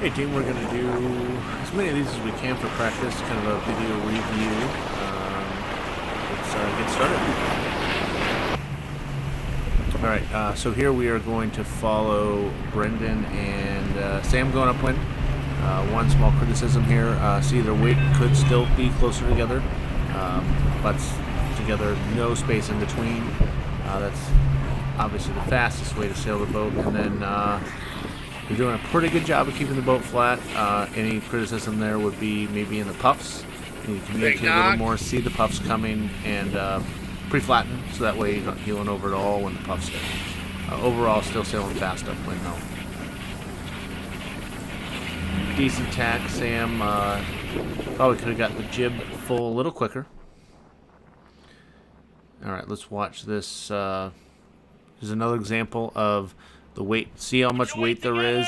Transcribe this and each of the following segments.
Hey team, we're going to do as many of these as we can for practice, kind of a video review. Let's get started. Alright, so here we are going to follow Brendan and Sam going upwind. One small criticism here, see their weight could still be closer together, butts together, no space in between. That's obviously the fastest way to sail the boat, and then you're doing a pretty good job of keeping the boat flat. Any criticism there would be maybe in the puffs. You need to communicate a little more, see the puffs coming, and pre-flatten, so that way you're not heeling over at all when the puffs hit. Overall, still sailing fast upwind though. Decent tack, Sam. Probably could have got the jib full a little quicker. Alright, let's watch this. Here's another example of the weight. See how much weight there is,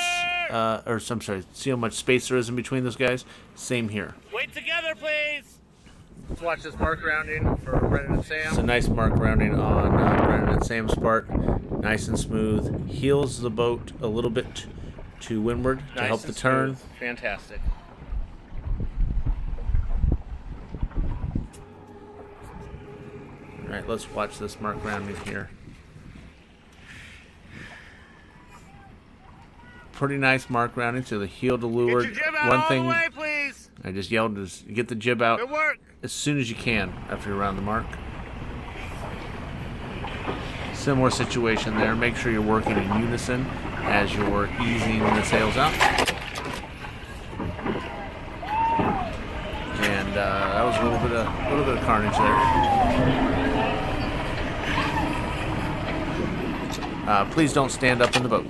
see how much space there is in between those guys? Same here. Wait together, please! Let's watch this mark rounding for Brendan and Sam. It's a nice mark rounding on Brendan and Sam's part. Nice and smooth. Heels the boat a little bit to windward to help the turn. Fantastic. Alright, let's watch this mark rounding here. Pretty nice mark rounding to the heel to leeward. Get your jib out One all thing the way, please. I just yelled is get the jib out Good work. as soon as you can after you're around the mark. Similar situation there. Make sure you're working in unison as you're easing the sails out. And that was a little bit of carnage there. Please don't stand up in the boat.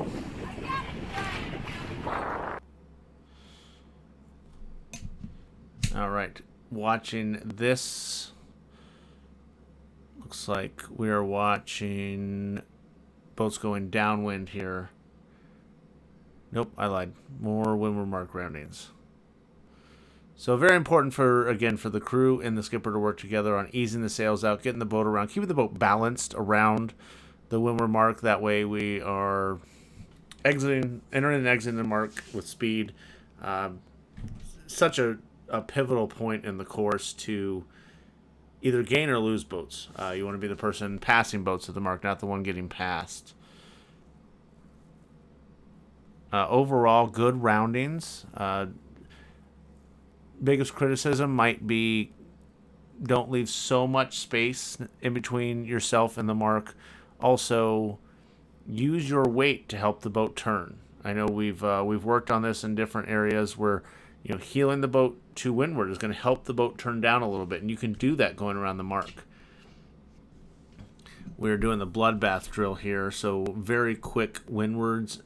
All right, watching this. Looks like we are watching boats going downwind here. Nope, I lied. More windward mark roundings. So very important for the crew and the skipper to work together on easing the sails out, getting the boat around, keeping the boat balanced around the windward mark. That way we are entering and exiting the mark with speed. Such a pivotal point in the course to either gain or lose boats. You want to be the person passing boats at the mark, not the one getting passed. Overall, good roundings. Biggest criticism might be don't leave so much space in between yourself and the mark. Also, use your weight to help the boat turn. I know we've worked on this in different areas where heeling the boat to windward is going to help the boat turn down a little bit, and you can do that going around the mark. We're doing the bloodbath drill here, so very quick windwards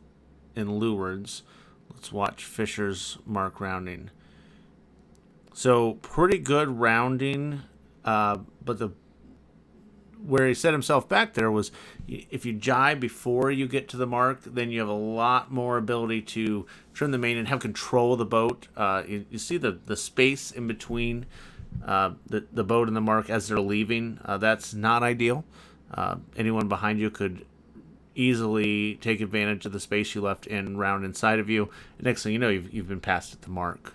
and leewards. Let's watch Fisher's mark rounding. So pretty good rounding, but where he set himself back there was if you jibe before you get to the mark, then you have a lot more ability to trim the main and have control of the boat. You see the space in between the boat and the mark as they're leaving. That's not ideal. Anyone behind you could easily take advantage of the space you left and round inside of you. Next thing you know, you've been passed at the mark.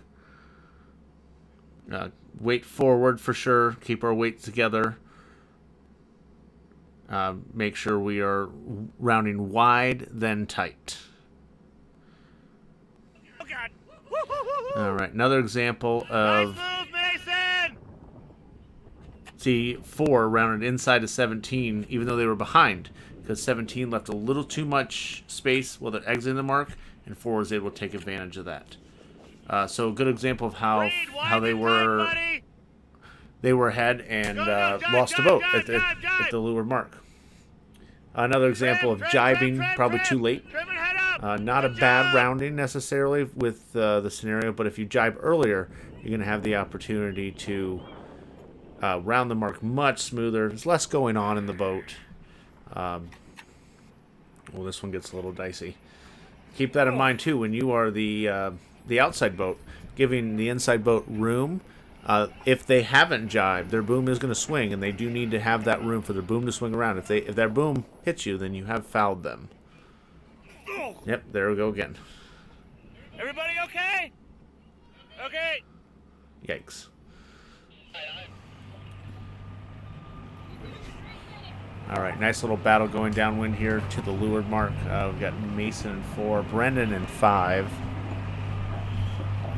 Weight forward for sure. Keep our weight together. Make sure we are rounding wide, then tight. Oh, God. All right, another example of Nice move, Mason. see 4 rounded inside of 17, even though they were behind, because 17 left a little too much space while they're exiting the mark, and 4 was able to take advantage of that. So a good example of how they were ahead and lost the boat at the leeward mark. Another example of jibing, probably too late. Not a bad rounding necessarily with the scenario, but if you jibe earlier, you're going to have the opportunity to round the mark much smoother. There's less going on in the boat. Well, this one gets a little dicey. Keep that in mind too when you are the outside boat, giving the inside boat room. If they haven't jibed, their boom is going to swing, and they do need to have that room for their boom to swing around. If their boom hits you, then you have fouled them. Yep, there we go again. Everybody okay. Okay. Yikes. All right, nice little battle going downwind here to the leeward mark. We've got Mason in 4, Brendan in 5.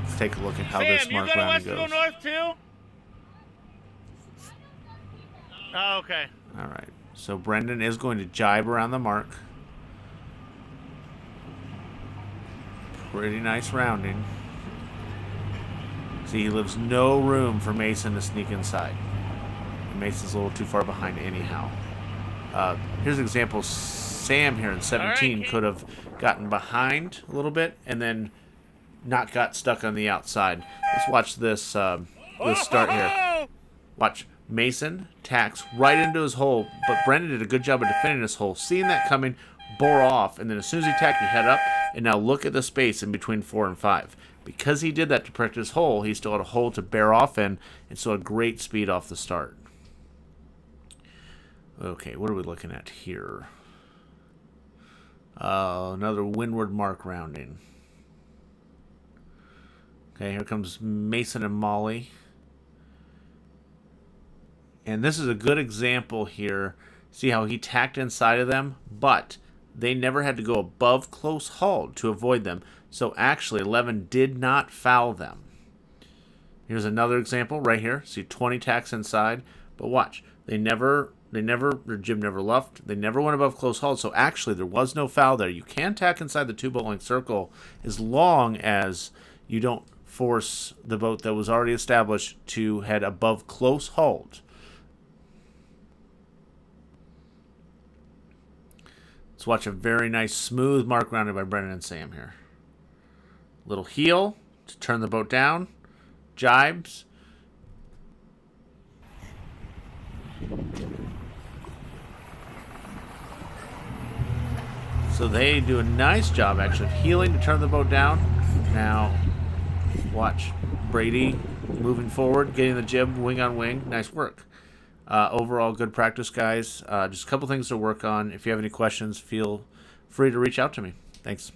Let's take a look at how this Sam, you mark go to rounding west to go goes. north too? Oh, okay. All right, so Brendan is going to jibe around the mark. Pretty nice rounding. See, he leaves no room for Mason to sneak inside. And Mason's a little too far behind anyhow. Here's an example. Sam here in 17 right, could have gotten behind a little bit and then not got stuck on the outside. Let's watch this this start here. Watch. Mason tacks right into his hole, but Brendan did a good job of defending his hole. Seeing that coming, bore off, and then as soon as he tacked, he head up, and now look at the space in between 4 and 5. Because he did that to protect his hole, he still had a hole to bear off in, and so had great speed off the start. Okay, what are we looking at here? Another windward mark rounding. Okay, here comes Mason and Molly. And this is a good example here. See how he tacked inside of them, but they never had to go above close haul to avoid them. So actually, 11 did not foul them. Here's another example right here. See 20 tacks inside, but watch. Their jib never left. They never went above close haul. So actually, there was no foul there. You can tack inside the 2-boat length circle as long as you don't force the boat that was already established to head above close hauled. Let's watch a very nice smooth mark rounded by Brendan and Sam here. Little heel to turn the boat down. Jibes. So they do a nice job actually of heeling to turn the boat down. Now, watch Brady moving forward, getting the jib wing on wing. Nice work. Overall, good practice, guys. Just a couple things to work on. If you have any questions, feel free to reach out to me. Thanks.